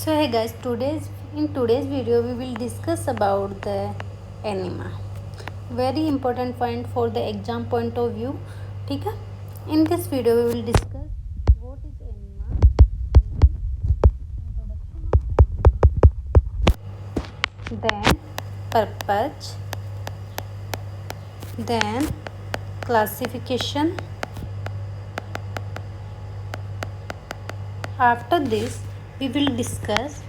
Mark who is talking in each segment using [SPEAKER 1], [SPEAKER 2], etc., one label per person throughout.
[SPEAKER 1] So hey guys, in today's video we will discuss about the enema. Very important point for the exam point of view. ठीक है? In this video we will discuss what is enema, introduction of enema, then purpose, then classification. After this we will discuss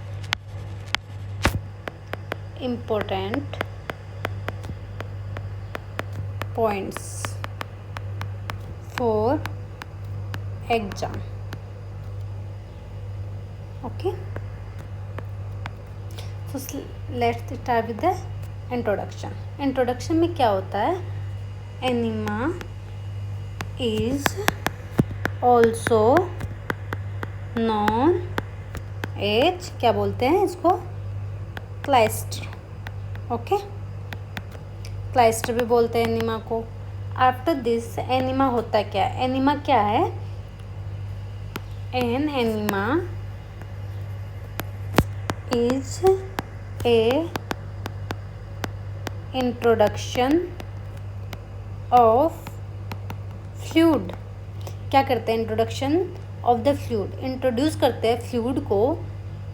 [SPEAKER 1] important points for exam. Okay, so let's start with the introduction में क्या होता है? Enema is also known as, क्या बोलते हैं इसको? क्लाइस्टर. Okay, क्लाइस्टर भी बोलते हैं एनिमा को. आफ्टर दिस एनिमा होता क्या है? एनिमा क्या है? An enema is a introduction of fluid. क्या करते हैं? Introduction of the fluid. Introduce करते हैं फ्लूइड को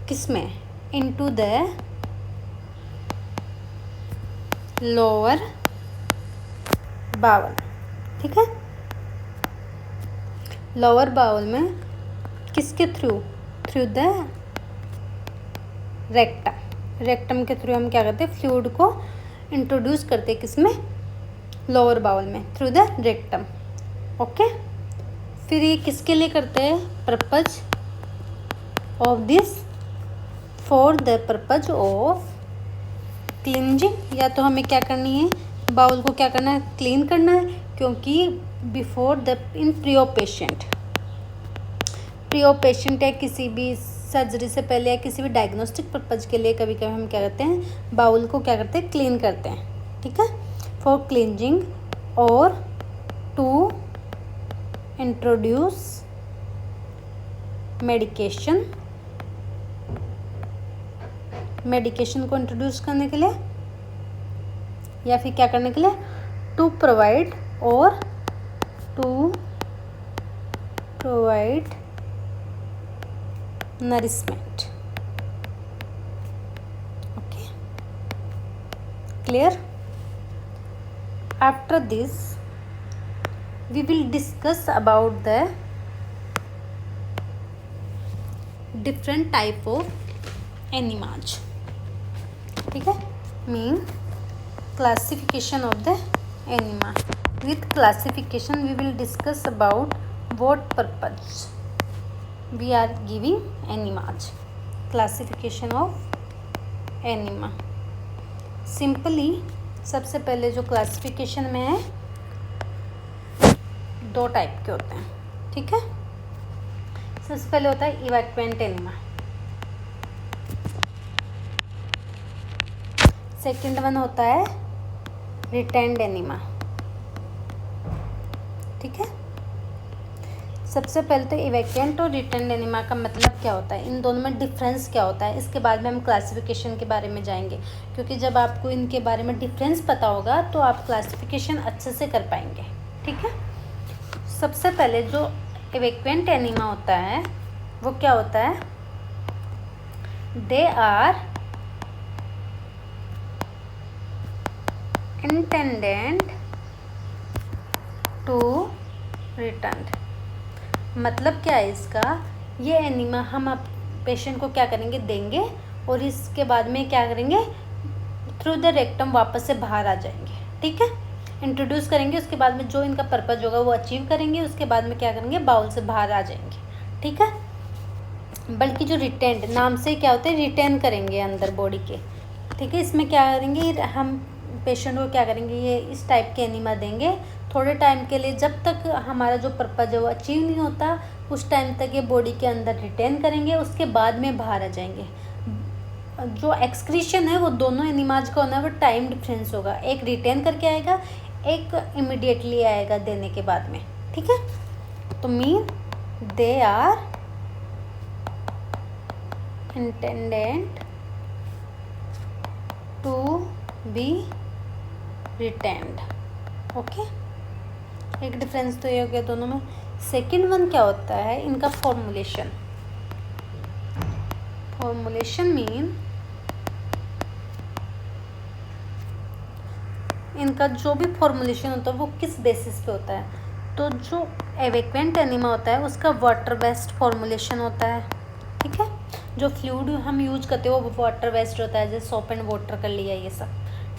[SPEAKER 1] किसमें? Into the lower bowel. ठीक है, लोअर बाउल में किसके through? Through the rectum. Rectum के थ्रू हम क्या करते हैं? फ्लूइड को इंट्रोड्यूस करते हैं किसमें? लोअर बाउल में, थ्रू द रेक्टम. ओके, फिर ये किसके लिए करते हैं? Purpose of this, for the purpose of cleansing. या तो हमें क्या करनी है? बाउल को क्या करना है? क्लीन करना है. क्योंकि बिफोर द इन प्रियो पेशेंट या किसी भी सर्जरी से पहले या किसी भी डायग्नोस्टिक पर्पज के लिए कभी कभी हम क्या करते हैं? बाउल को क्या करते हैं? क्लीन करते हैं. ठीक है, फॉर क्लींजिंग और टू इंट्रोड्यूस मेडिकेशन को इंट्रोड्यूस करने के लिए, या फिर क्या करने के लिए? To provide nourishment. Okay, clear? After this we will discuss about the different type of enemas. ठीक है, mean classification of the enema. With classification we will discuss about what purpose we are giving enemas. Classification of enema. Simply सबसे पहले जो classification में है, दो type के होते हैं. ठीक है, सबसे पहले होता है इवैक्वेंट एनिमा. सेकंड वन होता है रिटेंड एनिमा. ठीक है, सबसे पहले तो इवैक्वेंट और रिटेंड एनिमा का मतलब क्या होता है, इन दोनों में डिफरेंस क्या होता है, इसके बाद में हम क्लासिफिकेशन के बारे में जाएंगे. क्योंकि जब आपको इनके बारे में डिफरेंस पता होगा तो आप क्लासिफिकेशन अच्छे से कर पाएंगे. ठीक है, सबसे पहले जो इवैक्वेंट एनिमा होता है वो क्या होता है? They are intended to return. मतलब क्या है इसका? ये एनिमा हम आप पेशेंट को क्या करेंगे? देंगे, और इसके बाद में क्या करेंगे? थ्रू द रेक्टम वापस से बाहर आ जाएंगे. ठीक है, इंट्रोड्यूस करेंगे, उसके बाद में जो इनका पर्पज होगा वो अचीव करेंगे, उसके बाद में क्या करेंगे? बाउल से बाहर आ जाएंगे. ठीक है, बल्कि जो रिटेंड नाम से क्या होता है? रिटेन करेंगे अंदर बॉडी के. ठीक है, इसमें क्या करेंगे? हम पेशेंट को क्या करेंगे? ये इस टाइप के एनिमा देंगे थोड़े टाइम के लिए, जब तक हमारा जो पर्पज है वो अचीव नहीं होता उस टाइम तक ये बॉडी के अंदर रिटेन करेंगे, उसके बाद में बाहर आ जाएंगे. जो एक्सक्रीशन है वो दोनों एनिमाज का होना है वो टाइम डिफरेंस होगा. एक रिटेन करके आएगा, एक इमिडिएटली आएगा देने के बाद में. ठीक है, तो mean they are intended to be retained. Okay, एक डिफरेंस तो ये हो गया दोनों में। सेकेंड वन क्या होता है, इनका फॉर्मुलेशन। फॉर्मुलेशन मीन इनका जो भी फॉर्मुलेशन होता है वो किस बेसिस पे होता है। तो जो एवेक्वेंट एनिमा होता है उसका वाटर बेस्ड फॉर्मुलेशन होता है, ठीक है। जो फ्लूइड हम यूज करते हैं वो वाटर बेस्ड होता है, जैसे सोप एंड वाटर कर लिया ये सब,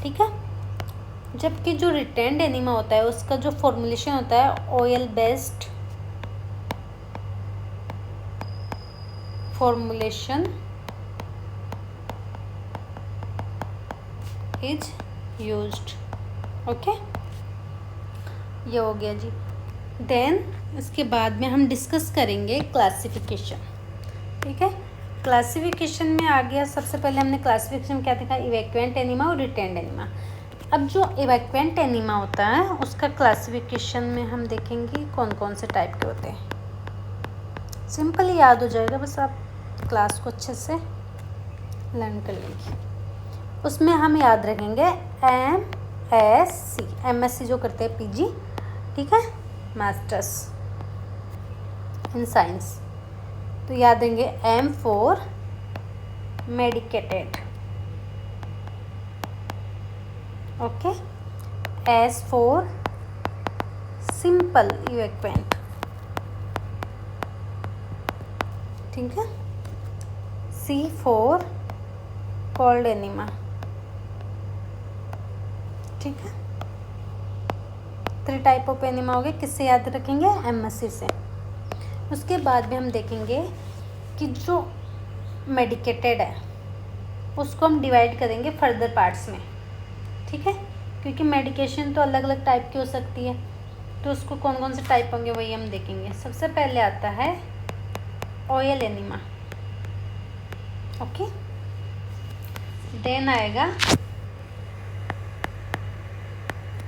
[SPEAKER 1] ठीक है। जबकि जो रिटेन्ड एनिमा होता है उसका जो फॉर्मुलेशन होता है oil based formulation is used. Okay, ये हो गया जी। देन इसके बाद में हम डिस्कस करेंगे क्लासिफिकेशन, ठीक है। क्लासिफिकेशन में आ गया, सबसे पहले हमने क्लासिफिकेशन क्या देखा, इवैक्वेंट एनिमा और रिटेन्ड एनिमा। अब जो इवैक्वेंट एनिमा होता है उसका क्लासिफिकेशन में हम देखेंगे कौन कौन से टाइप के होते हैं। सिंपल याद हो जाएगा, बस आप क्लास को अच्छे से लर्न कर लेंगे। उसमें हम याद रखेंगे MSc जो करते हैं PG, ठीक है, मास्टर्स इन साइंस, तो याद देंगे M for medicated, okay, S for simple evacuant, ठीक है, C फॉर कोल्ड एनिमा, ठीक है। 3 टाइप ऑफ एनिमा हो गए, किससे याद रखेंगे, MSc से। उसके बाद में हम देखेंगे कि जो मेडिकेटेड है उसको हम डिवाइड करेंगे फर्दर पार्ट्स में, ठीक है, क्योंकि मेडिकेशन तो अलग अलग टाइप की हो सकती है, तो उसको कौन कौन से टाइप होंगे वही हम देखेंगे। सबसे पहले आता है ऑयल एनिमा, ओके। देन आएगा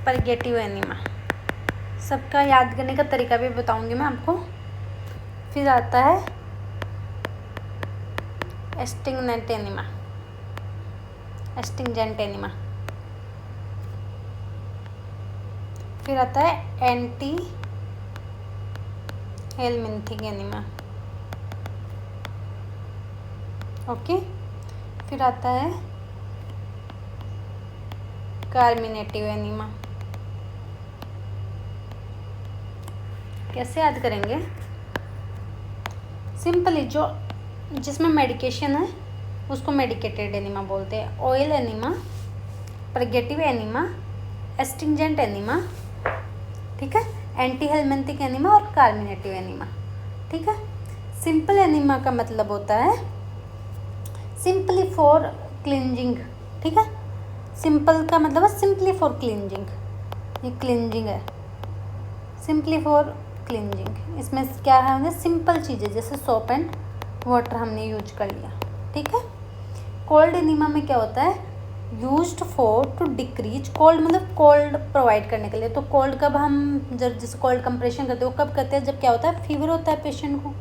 [SPEAKER 1] परगेटिव एनिमा, सबका याद करने का तरीका भी बताऊंगी मैं आपको। फिर आता है एस्टिंगजेंट एनिमा, एस्टिंगजेंट एनिमा। फिर आता है एंटी हेलमिंथिक एनिमा, ओके। फिर आता है कार्मिनेटिव एनिमा। कैसे याद करेंगे, सिंपली जो जिसमें मेडिकेशन है उसको मेडिकेटेड एनिमा बोलते हैं। Oil enema, purgative enema, astringent enema, ठीक है, एंटी हेलमिंथिक एनिमा और कार्मिनेटिव एनिमा, ठीक है। सिंपल एनिमा का मतलब होता है सिंपली फॉर क्लिंजिंग, ठीक है। सिंपल का मतलब है सिंपली फॉर क्लिंजिंग, ये क्लिंजिंग है, सिंपली फॉर क्लिंजिंग। इसमें क्या है, हमने सिंपल चीज़ें जैसे सोप एंड वाटर हमने यूज कर लिया, ठीक है। कोल्ड एनिमा में क्या होता है, used for to decrease, cold मतलब कोल्ड प्रोवाइड करने के लिए। तो कोल्ड कब हम जब जैसे कोल्ड कंप्रेशन करते हैं वो कब करते हैं, जब क्या होता है, फीवर होता है पेशेंट को,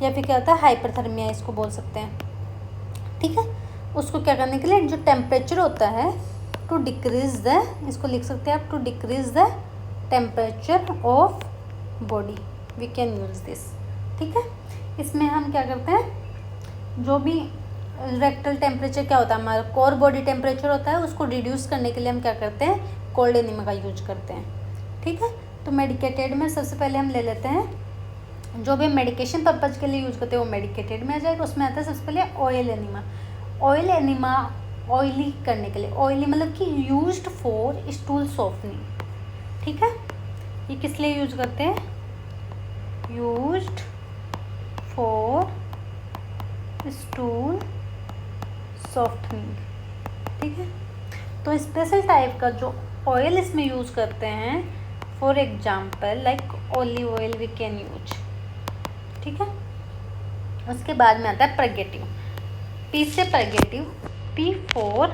[SPEAKER 1] या फिर क्या होता है, हाइपरथर्मिया इसको बोल सकते हैं, ठीक है। उसको क्या करने के लिए, जो टेम्परेचर होता है टू डिक्रीज द, इसको लिख सकते हैं आप, to decrease the temperature of body, we can use this, ठीक है। इसमें हम क्या करते हैं, जो भी रेक्टल टेम्परेचर क्या होता है, हमारा कोर बॉडी टेम्परेचर होता है, उसको रिड्यूस करने के लिए हम क्या करते हैं, कोल्ड एनिमा का यूज करते हैं, ठीक है। तो मेडिकेटेड में सबसे पहले हम ले लेते हैं, जो भी मेडिकेशन पर्पज के लिए यूज करते हैं वो मेडिकेटेड में आ जाएगा। उसमें आता है सबसे पहले oil enema. Oil enema oily करने के लिए, ऑयली मतलब कि यूज्ड फॉर स्टूल सॉफ्टनिंग, ठीक है। ये किस लिए यूज करते हैं, यूज्ड फॉर स्टूल सॉफ्टनिंग, ठीक है। तो स्पेशल टाइप का जो ऑयल इसमें यूज करते हैं, for example like olive oil we can use, ठीक है। उसके बाद में आता है परगेटिव, P से परगेटिव, P फॉर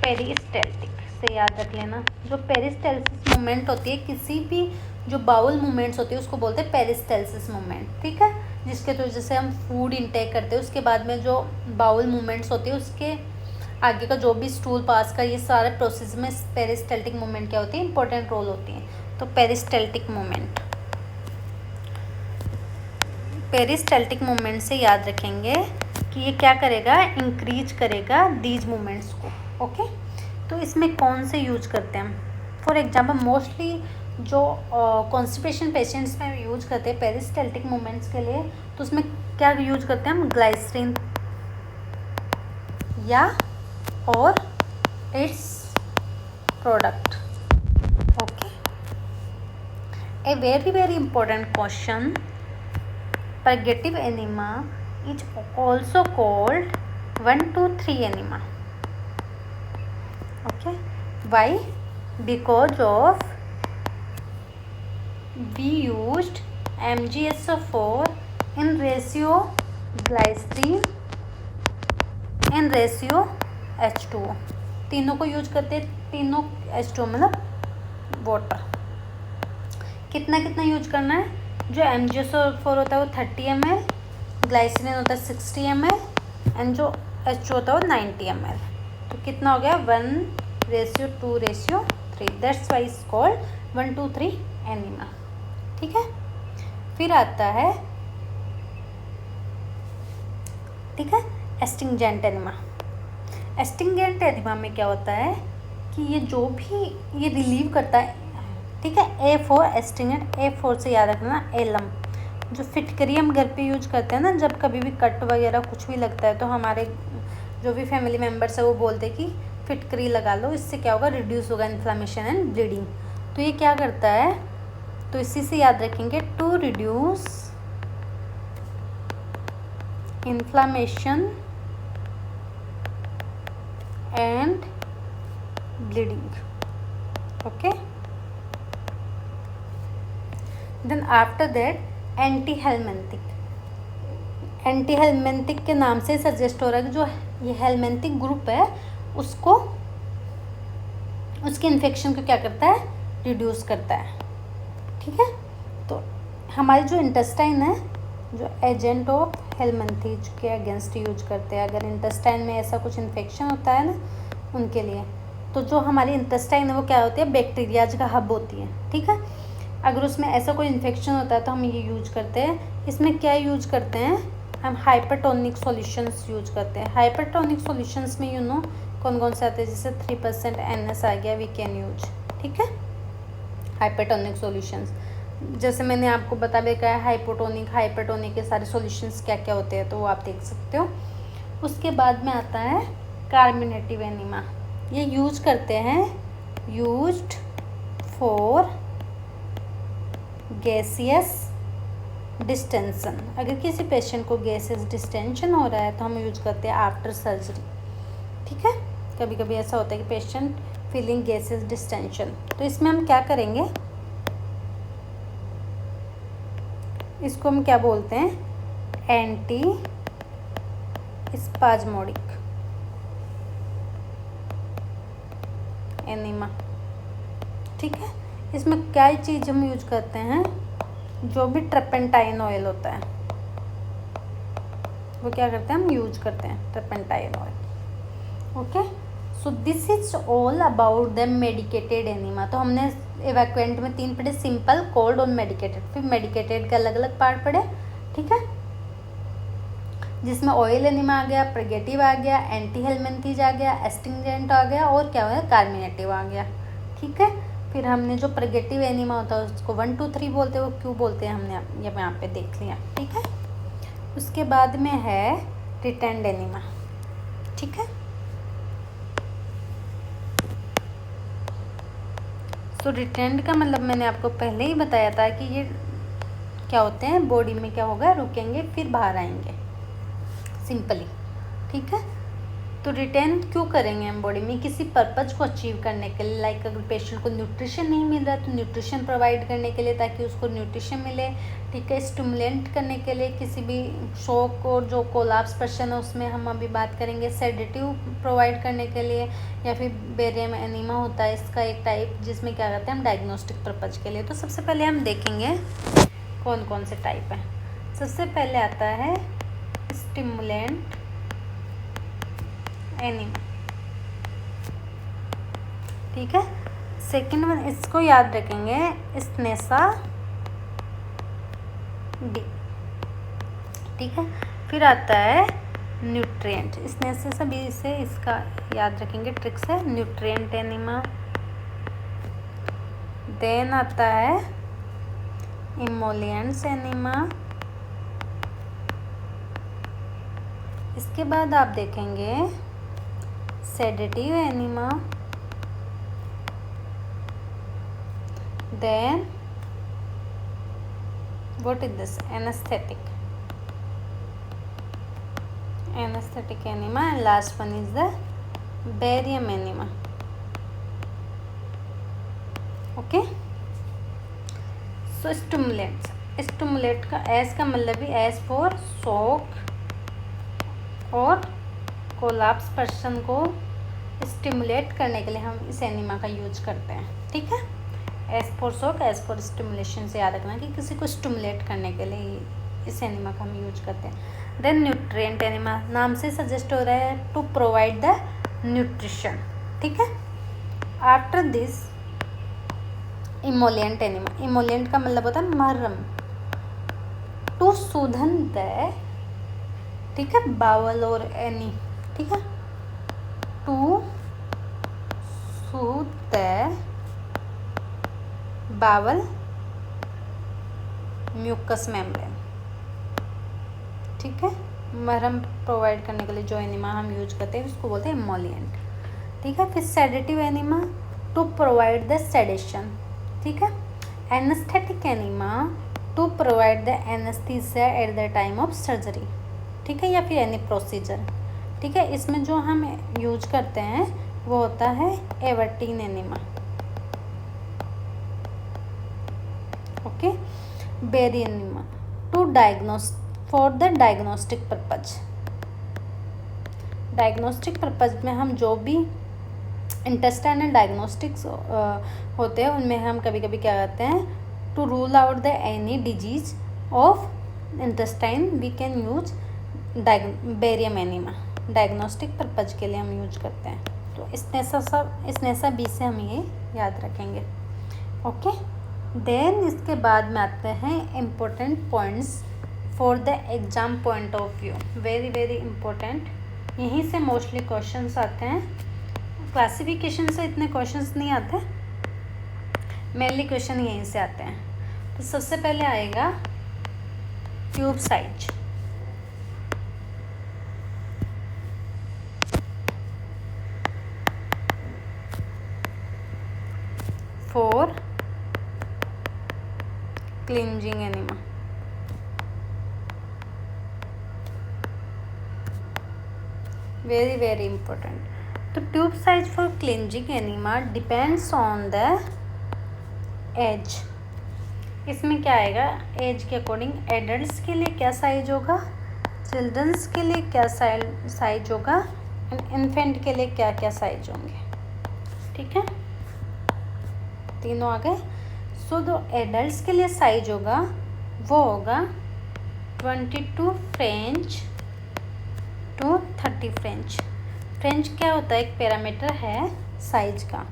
[SPEAKER 1] पेरिस्टेल्टिक से याद रख लेना। जो पेरिस्टेल्सिस मूवमेंट होती है, किसी भी जो बाउल मूवमेंट्स होती है उसको बोलते हैं पेरिस्टेल्सिस मूवमेंट, ठीक है। जिसके तो जैसे हम फूड इंटेक करते हैं उसके बाद में जो बाउल मूवमेंट्स होती है उसके आगे का जो भी स्टूल पास का ये सारे प्रोसेस में पेरिस्टल्टिक मूवमेंट क्या होती है, इंपॉर्टेंट रोल होती है। तो पेरिस्टल्टिक मूवमेंट से याद रखेंगे कि ये क्या करेगा, इंक्रीज करेगा दीज मूवमेंट्स को। ओके, तो इसमें कौन से यूज करते हैं हम? फॉर एग्जांपल मोस्टली जो कॉन्स्टिपेशन पेशेंट्स में यूज करते हैं पेरिस्टल्टिक मूवमेंट्स के लिए, तो उसमें क्या यूज करते हैं हम? ग्लाइसरीन या और it's product. Okay, a very important question, purgative enema is also called 1-2-3 enema. Okay, why? Because of we used MgSO4 in ratio glycerin in ratio H2O, तीनों को यूज करते हैं, तीनों H2O मतलब वाटर। कितना कितना यूज करना है? जो MgSO4 होता है वो 30 ml, ग्लाइसरीन होता है 60 ml एंड जो H2O होता है वो 90 ml। तो कितना हो गया? 1:2:3। That's why is called 1-2-3 enema. ठीक है, फिर आता है एस्टिंजेंट एनीमा। एस्टिंजेंट एनीमा में क्या होता है कि ये जो भी ये रिलीव करता है, ठीक है, A4 एस्टिंजेंट, A4 से याद रखना एलम, जो फिटकरी हम घर पे यूज करते हैं ना, जब कभी भी कट वगैरह कुछ भी लगता है तो हमारे जो भी फैमिली मेम्बर्स है वो बोलते हैं कि फिटकरी लगा लो, इससे क्या होगा, रिड्यूस होगा इन्फ्लामेशन एंड ब्लीडिंग। तो ये क्या करता है, तो इसी से याद रखेंगे, to reduce inflammation and bleeding. Okay, then after that anti helminthic के नाम से सजेस्ट हो रहा है कि जो ये हेलमिंथिक ग्रुप है उसको, उसके इन्फेक्शन को क्या करता है, रिड्यूस करता है। ठीक है, तो हमारी जो इंटेस्टाइन है, जो एजेंट ऑफ हेलमिंथिक के अगेंस्ट यूज करते हैं, अगर इंटेस्टाइन में ऐसा कुछ इन्फेक्शन होता है ना उनके लिए, तो जो हमारी इंटेस्टाइन है वो क्या होती है, बैक्टीरियाज का हब होती है। ठीक है, अगर उसमें ऐसा कोई इन्फेक्शन होता है तो हम ये यूज करते हैं। इसमें क्या यूज करते हैं हम? हाइपरटोनिक सॉल्यूशंस यूज करते हैं। हाइपरटोनिक सॉल्यूशंस में कौन कौन से आते हैं, जैसे 3% NS आ गया, वी कैन यूज। ठीक है, हाइपरटोनिक सॉल्यूशंस, जैसे मैंने आपको बता भी कहा है हाइपरटोनिक के सारे सॉल्यूशंस क्या क्या होते हैं, तो वो आप देख सकते हो। उसके बाद में आता है कार्मिनेटिव एनीमा। ये यूज करते हैं, यूज्ड फॉर गैसियस डिस्टेंशन। अगर किसी पेशेंट को गैसियस डिस्टेंशन हो रहा है तो हम यूज करते हैं आफ्टर सर्जरी। ठीक है, कभी कभी ऐसा होता है कि पेशेंट फीलिंग गैसियस डिस्टेंशन, तो इसमें हम क्या करेंगे, इसको हम क्या बोलते हैं, एंटी स्पाज्मोडिक एनीमा। ठीक है, इसमें क्या चीज़ हम यूज करते हैं, जो भी ट्रपेंटाइन ऑयल होता है वो क्या करते हैं, हम यूज करते हैं turpentine oil. Okay, so this is all about the medicated enema. तो हमने इवैक्यूएंट में 3 पढ़े, सिंपल, कोल्ड और मेडिकेटेड। फिर मेडिकेटेड के अलग अलग पार्ट पढ़े। ठीक है, जिसमें ऑयल एनीमा आ गया, प्रेगेटिव आ गया, एंटी हेलमिंथिक आ गया, एस्टिंजेंट आ गया और क्या हुआ, कार्मिनेटिव आ गया। ठीक है, फिर हमने जो प्रेगेटिव एनीमा होता है उसको 1-2-3 बोलते हैं, वो क्यों बोलते हैं हमने ये यहाँ पे देख लिया। ठीक है, उसके बाद में है रिटेंड एनीमा। ठीक है, तो रिटेंड का मतलब मैंने आपको पहले ही बताया था कि ये क्या होते हैं, बॉडी में क्या होगा, रुकेंगे फिर बाहर आएंगे, सिंपली। ठीक है, तो रिटेन क्यों करेंगे हम बॉडी में, किसी पर्पज़ को अचीव करने के लिए, लाइक अगर पेशेंट को न्यूट्रिशन नहीं मिल रहा है तो न्यूट्रिशन प्रोवाइड करने के लिए, ताकि उसको न्यूट्रिशन मिले। ठीक है, स्टिमुलेंट करने के लिए, किसी भी शॉक और जो कोलैप्स पर्सन है उसमें हम अभी बात करेंगे, सेडेटिव प्रोवाइड करने के लिए, या फिर बेरियम एनीमा होता है इसका एक टाइप, जिसमें क्या करते हैं हम डायग्नोस्टिक पर्पज़ के लिए। तो सबसे पहले हम देखेंगे कौन कौन से टाइप हैं। सबसे पहले आता है स्टिमुलेंट एनिमा, ठीक है। सेकेंड वन इसको याद रखेंगे, स्नेसा डी, ठीक है। फिर आता है न्यूट्रिएंट, स्नेसा बी से इसका याद रखेंगे ट्रिक से, न्यूट्रिएंट एनिमा। देन आता है इमोलिएंट्स एनिमा। इसके बाद आप देखेंगे sedative enema. Then what is this, anesthetic enema, and last one is the barium enema, okay। so stimulate का एस का मतलब भी एस फॉर शॉक और कोलैप्स पर्सन को स्टिमुलेट करने के लिए हम इस एनिमा का यूज करते हैं, ठीक है। S for shock, S for stimulation से याद रखना कि किसी को स्टिमुलेट करने के लिए इस एनिमा का हम यूज करते हैं। देन न्यूट्रिएंट एनिमा, नाम से सजेस्ट हो रहा है टू प्रोवाइड द न्यूट्रिशन, ठीक है। After this emollient enema, emollient का मतलब होता है मरहम, टू सूधन द, ठीक है, बावल और एनी, ठीक है, to soothe the bowel mucous membrane, ठीक है। मरहम प्रोवाइड करने के लिए जो एनिमा हम यूज करते हैं उसको बोलते हैं इमोलिएंट, ठीक है। फिर sedative enema, to provide the sedation, ठीक है। Anaesthetic enema, to provide the anaesthesia at the time of surgery, ठीक है, या फिर एनी प्रोसीजर, ठीक है। इसमें जो हम यूज करते हैं वो होता है एवर्टीन enema, okay. Barium enema, to diagnose for the diagnostic purpose, diagnostic purpose में हम जो भी इंटेस्टाइनल डायग्नोस्टिक्स होते हैं उनमें हम कभी कभी क्या करते हैं, to rule out the any disease of intestine we can use barium enema, diagnostic purpose के लिए हम यूज करते हैं। तो स्नेसा बी से हम ये याद रखेंगे, ओके। देन इसके बाद में आते हैं important points for the exam point of view, very very important, यहीं से मोस्टली क्वेश्चंस आते हैं। क्लासिफिकेशन से इतने क्वेश्चंस नहीं आते, मेनली क्वेश्चन यहीं से आते हैं। तो सबसे पहले आएगा tube size, for cleansing enema, very very important. तो tube size for cleansing enema depends on the age, इसमें क्या आएगा, एज के अकॉर्डिंग एडल्ट्स के लिए क्या साइज होगा, चिल्ड्रंस के लिए क्या साइज होगा, एंड इन्फेंट के लिए क्या क्या साइज होंगे, ठीक है, तीनों आ गए। सो जो एडल्ट्स के लिए साइज होगा वो होगा 22 फ्रेंच टू 30 फ्रेंच। फ्रेंच क्या होता है, एक पैरामीटर है साइज का,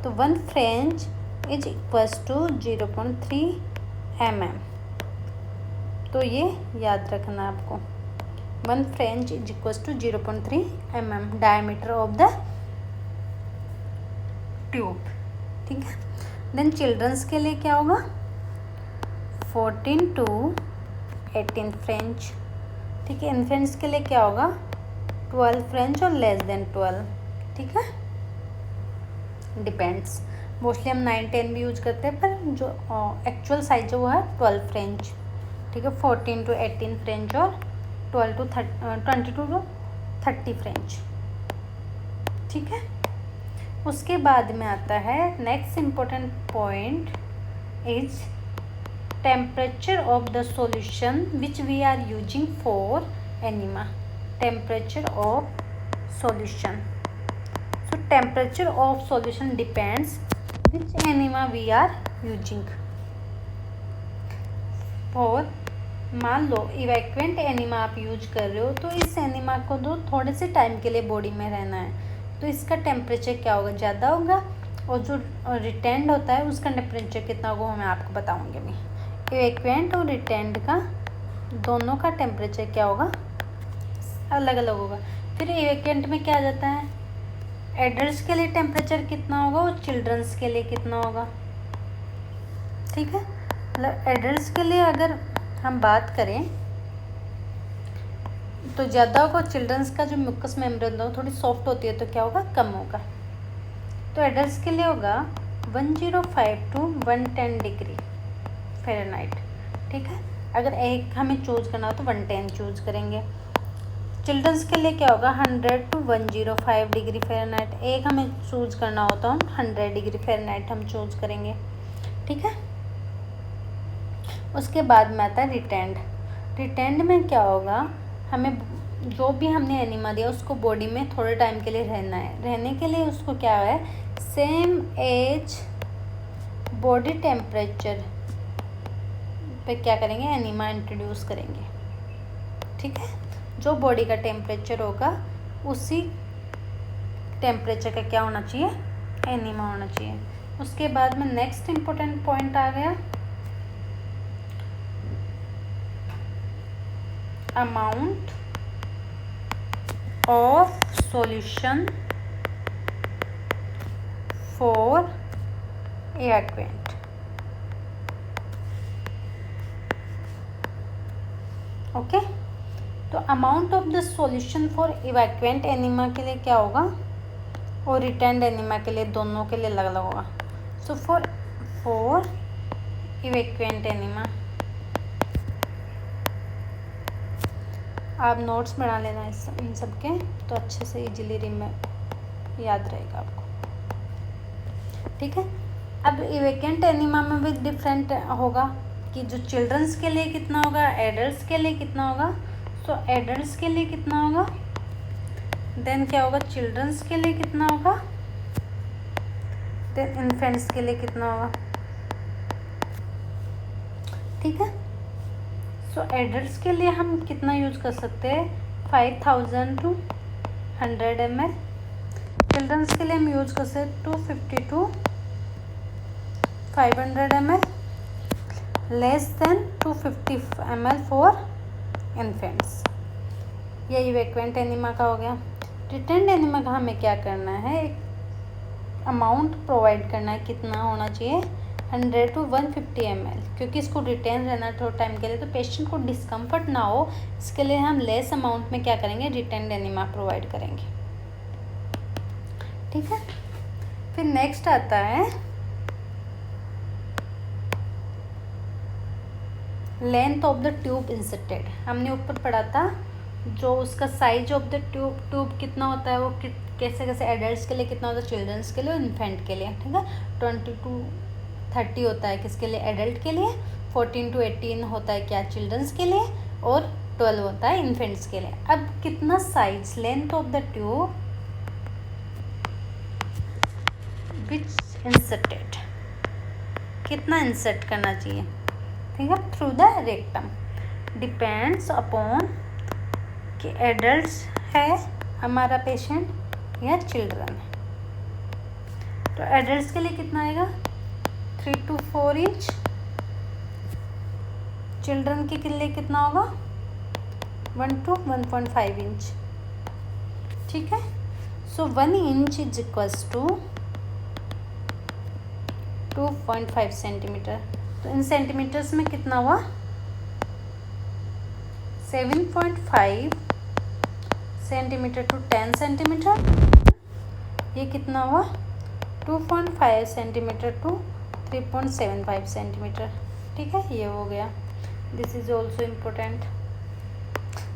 [SPEAKER 1] तो 1 French is equals to 0.3 mm, तो ये याद रखना आपको, 1 French is equals to 0.3 mm diameter of the tube, ठीक है। देन चिल्ड्रंस के लिए क्या होगा, 14 टू 18 फ्रेंच, ठीक है। इन्फेंट्स के लिए क्या होगा, 12 फ्रेंच और लेस देन 12, ठीक है, डिपेंड्स। मोस्टली हम 9-10 भी यूज करते हैं, पर जो एक्चुअल साइज है वो है 12 फ्रेंच, ठीक है। 14 टू 18 फ्रेंच और 22 टू 30 फ्रेंच, ठीक है। उसके बाद में आता है next important point is temperature of the solution which we are using for enema, temperature of solution. So temperature of solution depends which enema we are using for मान लो इवैक्यूएंट एनिमा आप यूज कर रहे हो, तो इस enema को दो थोड़े से टाइम के लिए बॉडी में रहना है, तो इसका टेम्परेचर क्या होगा, ज़्यादा होगा, और जो रिटेंड होता है उसका टेम्परेचर कितना होगा वो मैं आपको बताऊंगी अभी। इवैक्यूएंट और रिटेंड का दोनों का टेम्परेचर क्या होगा, अलग अलग होगा। फिर इवैक्यूएंट में क्या आ जाता है, एडल्ट्स के लिए टेम्परेचर कितना होगा और चिल्ड्रंस के लिए कितना होगा, ठीक है। मतलब एडल्ट्स के लिए अगर हम बात करें तो ज़्यादा होगा, चिल्ड्रंस का जो म्यूकस मेम्ब्रेन होता है वो थोड़ी सॉफ्ट होती है, तो क्या होगा, कम होगा। तो एडल्ट्स के लिए होगा 105 to 110 डिग्री फ़ारेनहाइट, ठीक है। अगर एक हमें चूज़ करना हो तो 110 चूज़ करेंगे। चिल्ड्रंस के लिए क्या होगा, 100 to 105 डिग्री फ़ारेनहाइट। एक हमें चूज़ करना हो तो हम 100 डिग्री फ़ारेनहाइट हम चूज़ करेंगे, ठीक है। उसके बाद में आता है रिटेंड। रिटेंड में क्या होगा, हमें जो भी हमने एनिमा दिया उसको बॉडी में थोड़े टाइम के लिए रहना है, रहने के लिए उसको क्या है, सेम एज बॉडी टेम्परेचर पे क्या करेंगे, एनिमा इंट्रोड्यूस करेंगे, ठीक है। जो बॉडी का टेम्परेचर होगा उसी टेम्परेचर का क्या होना चाहिए, एनिमा होना चाहिए। उसके बाद में नेक्स्ट इम्पोर्टेंट पॉइंट आ गया amount of solution for evacuant. Okay, तो amount of the solution for evacuant enema के लिए क्या होगा और रिटेंड एनिमा के लिए, दोनों के लिए अलग अलग होगा। सो फॉर इवैक्यूएंट एनिमा आप नोट्स बना लेना इन सब के, तो अच्छे से इजीली याद रहेगा आपको, ठीक है। अब इवैक्यूएंट एनिमा में भी डिफरेंट होगा कि जो चिल्ड्रंस के लिए कितना होगा, एडल्ट्स के लिए कितना होगा। सो एडल्ट्स के लिए कितना होगा, देन क्या होगा, चिल्ड्रंस के लिए कितना होगा, देन इन्फेंट्स के लिए कितना होगा, ठीक है। सो एडल्ट्स के लिए हम कितना यूज कर सकते हैं, 5000 to 100 ml। चिल्ड्रंस के लिए हम यूज कर सकते हैं 250 to 500 ml, less than 250 ml for infants. ये इवैक्यूएंट एनिमा का हो गया। रिटेंड एनिमा का हमें क्या करना है, एक अमाउंट प्रोवाइड करना है, कितना होना चाहिए, 100 to 150 ml, क्योंकि इसको रिटेन रहना है थोड़ा टाइम के लिए, तो पेशेंट को डिस्कम्फर्ट ना हो इसके लिए हम लेस अमाउंट में क्या करेंगे, रिटेंड एनिमा प्रोवाइड करेंगे, ठीक है। फिर नेक्स्ट आता है length of the tube inserted. हमने ऊपर पढ़ा था जो उसका साइज ऑफ द ट्यूब कितना होता है, वो कैसे कैसे एडल्ट्स के लिए कितना होता है, चिल्ड्रंस के लिए और इन्फेंट के लिए, ठीक है। 20 to 30 होता है किसके लिए, एडल्ट के लिए, 14 to 18 होता है क्या, चिल्ड्रंस के लिए, और 12 होता है इन्फेंट्स के लिए। अब कितना size, length of the tube which inserted, कितना इंसर्ट करना चाहिए, ठीक है, through the rectum, depends upon कि एडल्ट्स है हमारा पेशेंट या चिल्ड्रन है। तो एडल्ट्स के लिए कितना आएगा, 3 to 4 इंच, चिल्ड्रन के लिए कितना होगा, 1 to 1.5 इंच, ठीक है। So 1 inch is equals to 2.5 centimetre. तो इन सेंटीमीटर्स में कितना हुआ, 7.5 सेंटीमीटर टू 10 सेंटीमीटर। ये कितना हुआ, 2.5 सेंटीमीटर टू 3.75 सेंटीमीटर, ठीक है, ये हो गया। This is also important.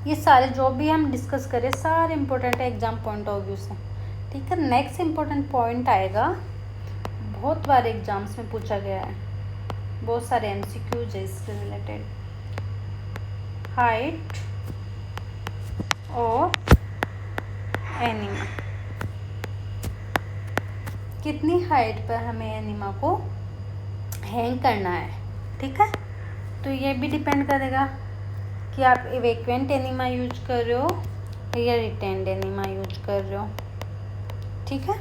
[SPEAKER 1] ये सारे जो भी हम डिस्कस करें सारे इम्पोर्टेंट है एग्जाम पॉइंट ऑफ व्यू से, ठीक है। नेक्स्ट इम्पोर्टेंट पॉइंट आएगा, बहुत बार एग्जाम्स में पूछा गया है, बहुत सारे MCQs है इससे रिलेटेड, हाइट और एनिमा, कितनी हाइट पर हमें एनिमा को हैंग करना है, ठीक है। तो ये भी डिपेंड करेगा कि आप इवैक्यूएंट एनीमा यूज कर रहे हो या रिटेंड एनीमा यूज कर रहे हो। ठीक है,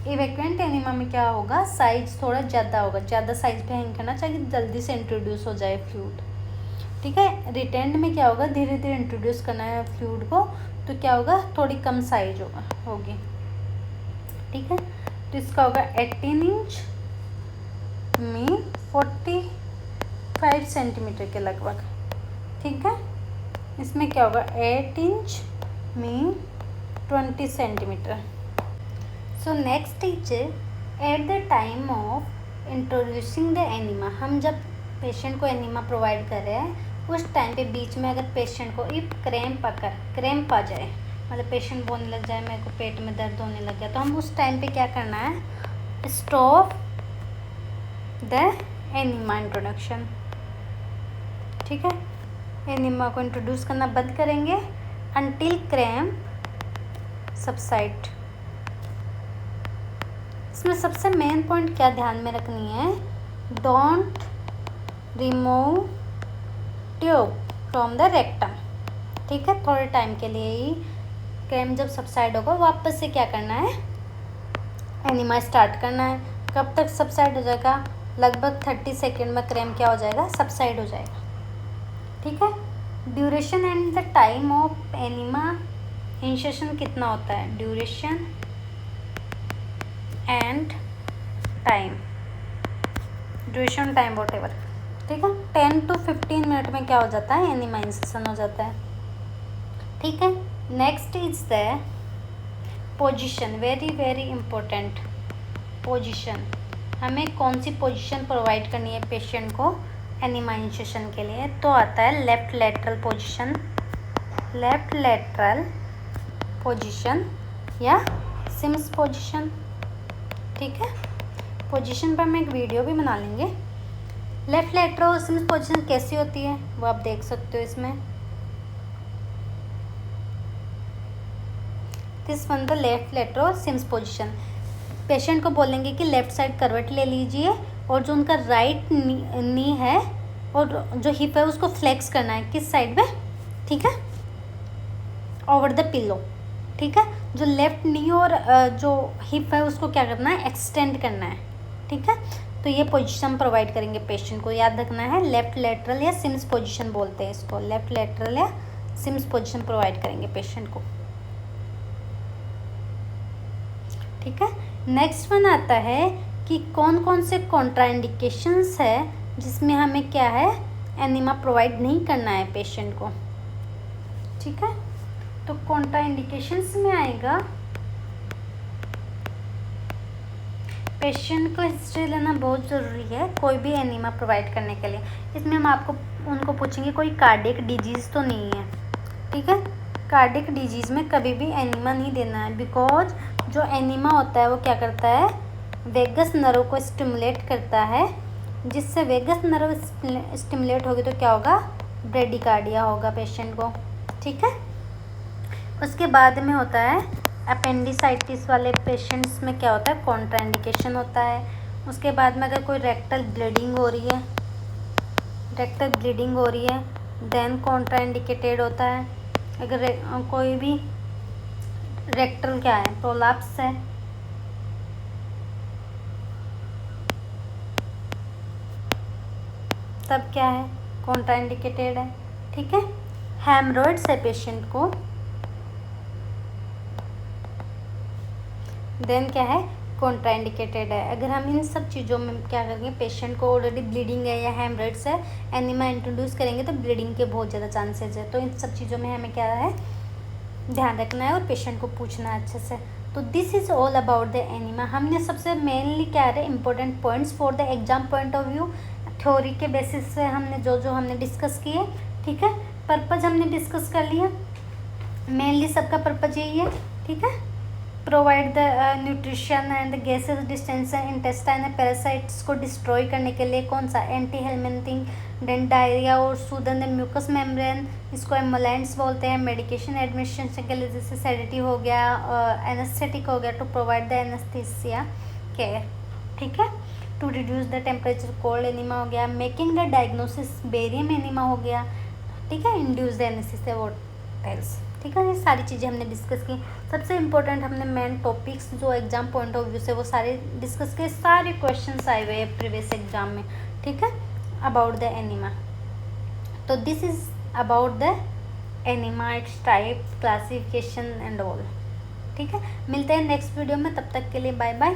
[SPEAKER 1] इवैक्यूएंट एनीमा में क्या होगा, साइज थोड़ा ज़्यादा होगा, ज़्यादा साइज पे हैंग करना चाहिए, जल्दी से इंट्रोड्यूस हो जाए फ्लूइड। ठीक है, रिटेंड में क्या होगा, धीरे धीरे इंट्रोड्यूस करना है फ्लूइड को, तो क्या होगा, थोड़ी कम साइज होगी। ठीक है, तो इसका होगा 18 इंच में 45 सेंटीमीटर के लगभग। ठीक है, इसमें क्या होगा 8 इंच में 20 centimetre. So next is eight the time of introducing the enema, हम जब पेशेंट को एनीमा प्रोवाइड कर रहे हैं उस टाइम पे बीच में अगर पेशेंट को इफ क्रैम्प आ जाए, मतलब पेशेंट बोलने लग जाए मेरे को पेट में दर्द होने लग गया, तो हम उस टाइम पे क्या करना है, स्टॉप द एनीमा इंट्रोडक्शन। ठीक है, एनीमा को इंट्रोड्यूस करना बंद करेंगे अंटिल क्रैम्प सबसाइड। इसमें सबसे मेन पॉइंट क्या ध्यान में रखनी है, don't remove tube from the rectum. ठीक है, थोड़े टाइम के लिए ही, क्रैम्प जब सबसाइड होगा वापस से क्या करना है, एनीमा स्टार्ट करना है। कब तक सबसाइड हो जाएगा, लगभग 30 सेकेंड में क्रैम्प क्या हो जाएगा, सबसाइड हो जाएगा। ठीक है, duration and the time of enema incision कितना होता है, duration and time, duration time what ever. ठीक है, 10 to 15 मिनट में क्या हो जाता है, एनीमा इंसेशन हो जाता है। ठीक है, next is the position, very very important position. हमें कौन सी पोजीशन प्रोवाइड करनी है पेशेंट को एनीमा इंसेशन के लिए, तो आता है left lateral position, left lateral position या सिम्स पोजीशन। ठीक है, पोजीशन पर हम एक वीडियो भी बना लेंगे। लेफ्ट लेटरल सिम्स पोजीशन कैसी होती है वो आप देख सकते हो इसमें। This one the left lateral Sims position, patient को बोलेंगे कि लेफ्ट साइड करवट ले लीजिए और जो उनका राइट नी है और जो हिप है उसको फ्लेक्स करना है, किस साइड में, ठीक है, ओवर द पिलो। ठीक है, जो लेफ्ट नी और जो हिप है उसको क्या करना है, एक्सटेंड करना है। ठीक है, तो ये पोजीशन प्रोवाइड करेंगे पेशेंट को, याद रखना है लेफ्ट लेटरल या सिम्स पोजीशन बोलते हैं इसको, लेफ्ट लेटरल या सिम्स पोजीशन प्रोवाइड करेंगे पेशेंट को। ठीक है, नेक्स्ट वन आता है कि कौन कौन से कॉन्ट्राइंडिकेशंस है जिसमें हमें क्या है, एनीमा प्रोवाइड नहीं करना है पेशेंट को। ठीक है, तो कॉन्ट्राइंडिकेशंस में आएगा, पेशेंट को हिस्ट्री लेना बहुत ज़रूरी है कोई भी एनीमा प्रोवाइड करने के लिए। इसमें हम आपको उनको पूछेंगे कोई कार्डियक डिजीज़ तो नहीं है। ठीक है, कार्डियक डिजीज़ में कभी भी एनीमा नहीं देना है, बिकॉज जो एनीमा होता है वो क्या करता है, वेगस नर्व को स्टिमुलेट करता है, जिससे वेगस नर्व स्टिमुलेट होगी तो क्या होगा, ब्रेडिकार्डिया होगा पेशेंट को। ठीक है, उसके बाद में होता है अपेंडिसाइटिस वाले पेशेंट्स में क्या होता है, कॉन्ट्राइंडिकेशन होता है। उसके बाद में अगर कोई रेक्टल ब्लीडिंग हो रही है, देन कॉन्ट्राइंडिकेटेड होता है। अगर कोई भी रेक्टल क्या है, प्रोलैप्स है, तब क्या है, कॉन्ट्राइंडिकेटेड है। ठीक है, हेमरॉइड्स है पेशेंट को, देन क्या है, कॉन्ट्राइंडिकेटेड है। अगर हम इन सब चीज़ों में क्या करेंगे, पेशेंट को ऑलरेडी ब्लीडिंग है या हेमरॉइड्स है, एनीमा इंट्रोड्यूस करेंगे तो ब्लीडिंग के बहुत ज़्यादा चांसेस है। तो इन सब चीज़ों में हमें क्या है, ध्यान रखना है और पेशेंट को पूछना है अच्छे से। तो this is all about the enema. हमने सबसे मेनली क्या है, important points for the exam point of view, theory के बेसिस से हमने जो हमने डिस्कस किए। ठीक है, पर्पज़ हमने डिस्कस कर लिया, मेनली सबका पर्पज़ यही है। ठीक है, provide the nutrition and gases distension intestine parasites को डिस्ट्रॉय करने के लिए कौन सा, एंटी हेलमिंथिंग, देन डायरिया और सूदन द म्यूकस मेम्ब्रेन, इसको एम्बुलेंट्स बोलते हैं। मेडिकेशन एडमिनिस्ट्रेशन के लिए जैसे सेडेटिव हो गया, एनेस्थेटिक हो गया, to provide the anaesthesia care. ठीक है, to reduce the temperature cold enema हो गया, making the diagnosis barium enema हो गया, ठीक है, induce the anaesthesia what else, ठीक है। ये सारी चीज़ें हमने डिस्कस की। सबसे इम्पोर्टेंट हमने मेन टॉपिक्स जो एग्जाम पॉइंट ऑफ व्यू से वो सारे डिस्कस किए, सारे क्वेश्चंस आए हुए हैं प्रीवियस एग्जाम में, ठीक है, अबाउट द एनीमा। तो this is about the enema, it's type, classification and all, ठीक है। मिलते हैं नेक्स्ट वीडियो में, तब तक के लिए बाय बाय।